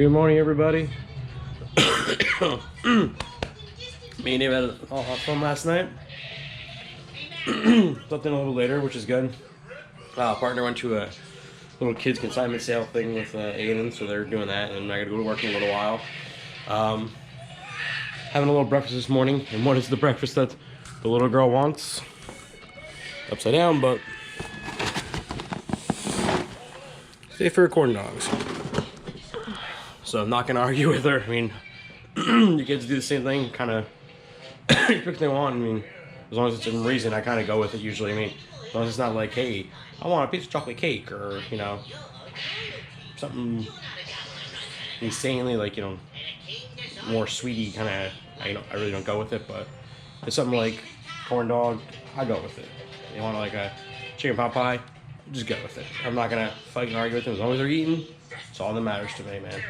Good morning, everybody. Me and Dave had a fun last night. Slept in a little later, which is good. Partner went to a little kids consignment sale thing with Aiden, so they're doing that, and I gotta go to work in a little while. Having a little breakfast this morning, and what is the breakfast that the little girl wants? Upside down, but stay for corn dogs. So I'm not gonna argue with her. I mean, your kids do the same thing, kind of pick what they want. I mean, as long as it's in reason, I kind of go with it usually. I mean, as long as it's not like, hey, I want a piece of chocolate cake, or, you know, something insanely, like, you know, more sweetie kind of, I really don't go with it. But if it's something like corn dog, I go with it. They want like a chicken pot pie, just go with it. I'm not gonna fight and argue with them. As long as they're eating, it's all that matters to me, man.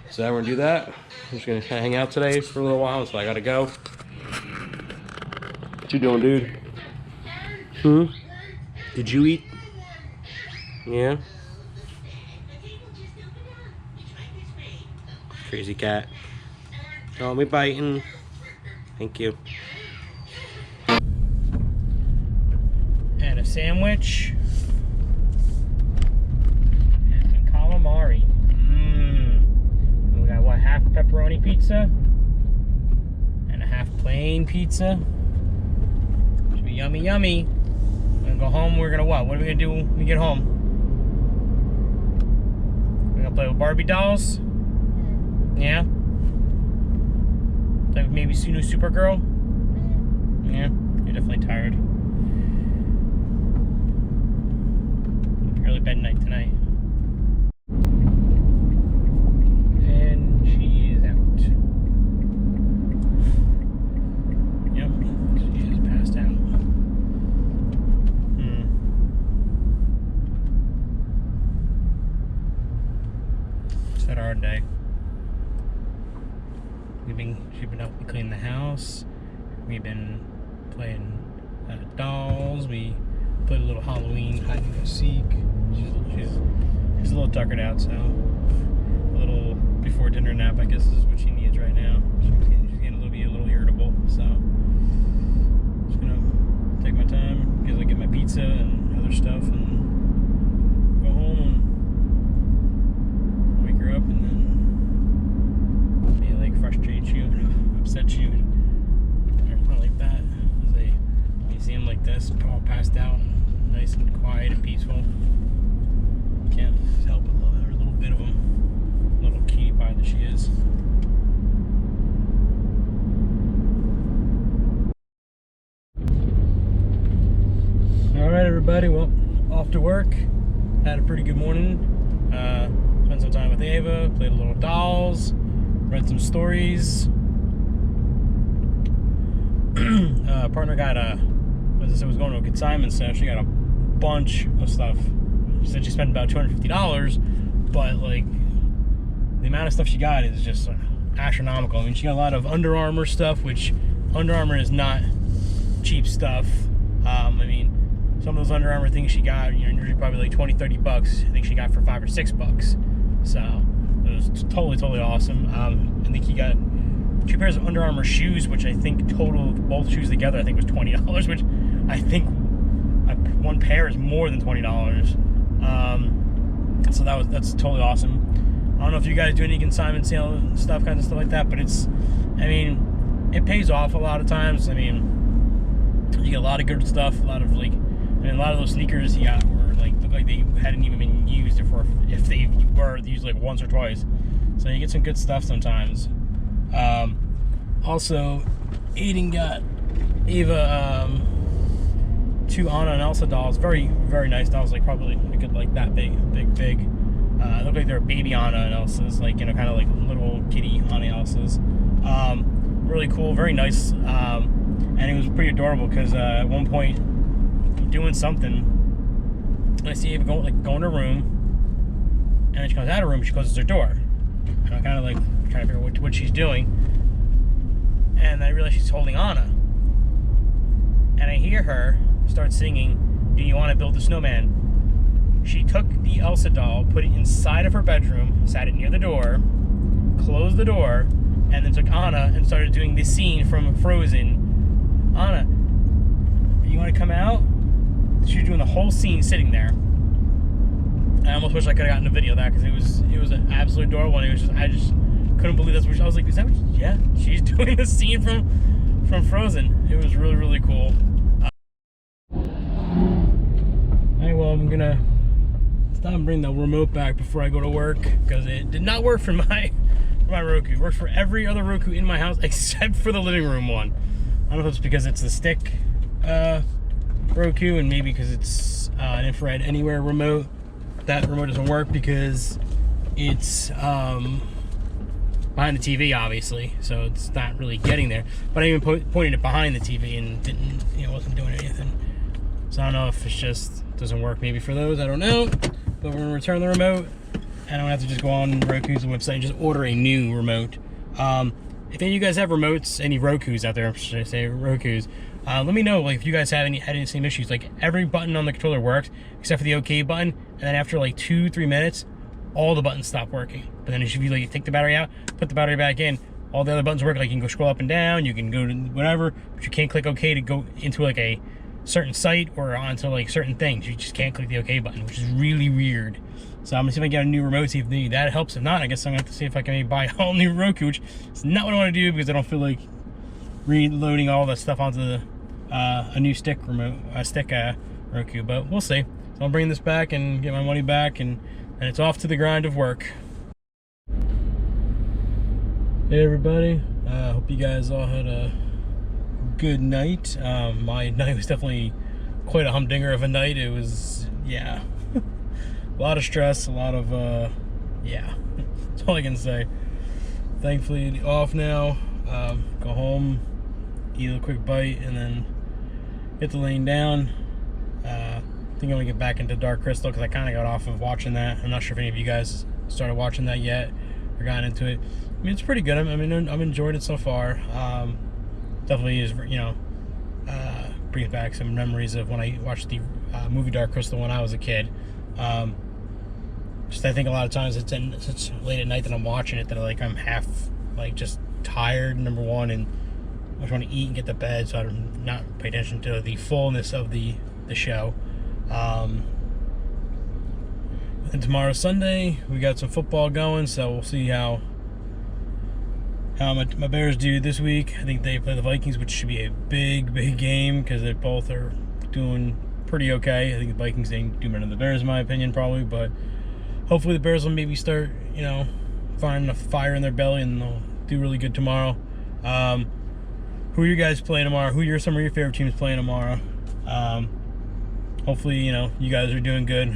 So now we're gonna do that. I'm just gonna kind of hang out today for a little while until I gotta go. What you doing, dude? Did you eat? Yeah? Crazy cat. Don't be biting. Thank you. And a sandwich. And calamari. We got what, half pepperoni pizza? And a half plain pizza. Should be yummy, yummy. We're gonna go home. We're gonna what? What are we gonna do when we get home? We're gonna play with Barbie dolls? Yeah? Like maybe new Supergirl? Yeah, you're definitely tired. Early bed night tonight. And she is out. Yep, she is passed out. It's had a hard day. She's been helping clean the house. We've been playing dolls. We played a little Halloween hide and go seek. She's a little tuckered out, so a little before dinner nap, I guess, is what she needs right now. She's getting a little irritable, so I'm just gonna take my time because I get my pizza and other stuff and go home and wake her up and then frustrate you, upset you, and everything like that. You see them like this, all passed out, nice and quiet and peaceful. Can't help but love every little bit of them. Little cutie pie that she is. Alright, everybody, well, off to work. Had a pretty good morning. Spent some time with Ava, played a little dolls. Read some stories. Partner got was going to a consignment sale. She got a bunch of stuff. She said she spent about $250, but like the amount of stuff she got is just astronomical. I mean, she got a lot of Under Armour stuff, which Under Armour is not cheap stuff. I mean, some of those Under Armour things she got, you know, usually probably like 20, 30 bucks. I think she got for $5 or $6. So it was totally awesome. I think he got 2 pairs of Under Armour shoes, which I think totaled both shoes together, I think was $20, which I think one pair is more than $20. So that's totally awesome. I don't know if you guys do any consignment sale stuff, kind of stuff like that, but it's, I mean, it pays off a lot of times. I mean, you get a lot of good stuff, a lot of like, I mean, a lot of those sneakers he got were like, look like they hadn't even been used if they were used like once or twice. So you get some good stuff sometimes. Also, Aiden got Ava 2 Anna and Elsa dolls. Very nice dolls, like probably a good like that big. Look like they're baby Anna and Elsa's, like, you know, kind of like little kitty Anna and Elsa's. Really cool, very nice. And it was pretty adorable because at one point doing something, and I see Ava go in her room, and then she comes out of her room, she closes her door. And I'm kind of like trying to figure out what she's doing. And I realize she's holding Anna. And I hear her start singing, "Do you want to build a snowman?" She took the Elsa doll, put it inside of her bedroom, sat it near the door, closed the door, and then took Anna and started doing the scene from Frozen. Anna, you want to come out? She was doing the whole scene sitting there. I almost wish I could have gotten a video of that because it was an absolute adorable. And I just couldn't believe that's what I was like. Is that what? Yeah, she's doing the scene from Frozen. It was really, really cool. Alright, well, I'm gonna stop and bring the remote back before I go to work because it did not work for my Roku. It works for every other Roku in my house except for the living room one. I don't know if it's because it's the stick Roku, and maybe because it's an infrared anywhere remote. That remote doesn't work because it's behind the TV, obviously, so it's not really getting there. But I even pointed it behind the TV and didn't, wasn't doing anything. So I don't know if it's just doesn't work maybe for those. I don't know. But we're gonna return the remote. I don't have to just go on Roku's website and just order a new remote. If any of you guys have remotes, any Rokus out there, should I say Rokus, let me know like if you guys had any same issues. Like every button on the controller works except for the OK button, and then after like 2-3 minutes, all the buttons stop working. But then if you like take the battery out, put the battery back in, all the other buttons work. Like you can go scroll up and down, you can go to whatever, but you can't click OK to go into like a certain site or onto like certain things. You just can't click the OK button, which is really weird. So I'm gonna see if I can get a new remote, see if that helps. If not, I guess I'm gonna have to see if I can maybe buy a whole new Roku, which is not what I want to do because I don't feel like reloading all that stuff onto a new stick Roku. But we'll see. So I'll bring this back and get my money back, and it's off to the grind of work. Hey everybody, hope you guys all had a good night. My night was definitely quite a humdinger of a night. It was, yeah. A lot of stress, a lot of, yeah, that's all I can say. Thankfully off now, go home, eat a quick bite, and then get to laying down. I think I'm gonna get back into Dark Crystal because I kind of got off of watching that. I'm not sure if any of you guys started watching that yet or got into it. I mean, it's pretty good. I mean, I've enjoyed it so far. Definitely is, brings back some memories of when I watched the movie Dark Crystal when I was a kid. Just I think a lot of times it's such late at night that I'm watching it that I'm half just tired, number one, and I just want to eat and get to bed, so I'm not pay attention to the fullness of the show. And tomorrow's Sunday, we got some football going, so we'll see how my Bears do this week. I think they play the Vikings, which should be a big game because they both are doing pretty okay. I think the Vikings do better than the Bears, in my opinion, probably, but hopefully the Bears will maybe start, finding a fire in their belly and they'll do really good tomorrow. Who are you guys playing tomorrow? Who are some of your favorite teams playing tomorrow? Hopefully, you guys are doing good.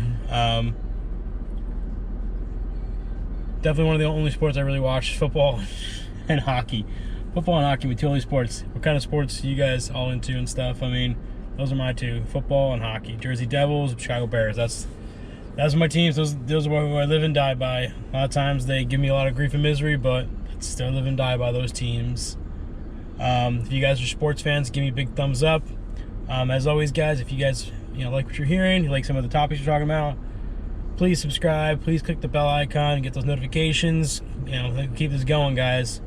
Definitely one of the only sports I really watch, football and hockey. Football and hockey, my two only sports. What kind of sports are you guys all into and stuff? I mean, those are my two, football and hockey. Jersey Devils, Chicago Bears. That's my teams. Those are who I live and die by. A lot of times they give me a lot of grief and misery, but I still live and die by those teams. If you guys are sports fans, give me a big thumbs up. As always, guys, if you guys like what you're hearing, you like some of the topics we're talking about, please subscribe. Please click the bell icon and get those notifications. Keep this going, guys.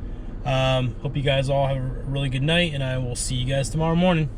Hope you guys all have a really good night, and I will see you guys tomorrow morning.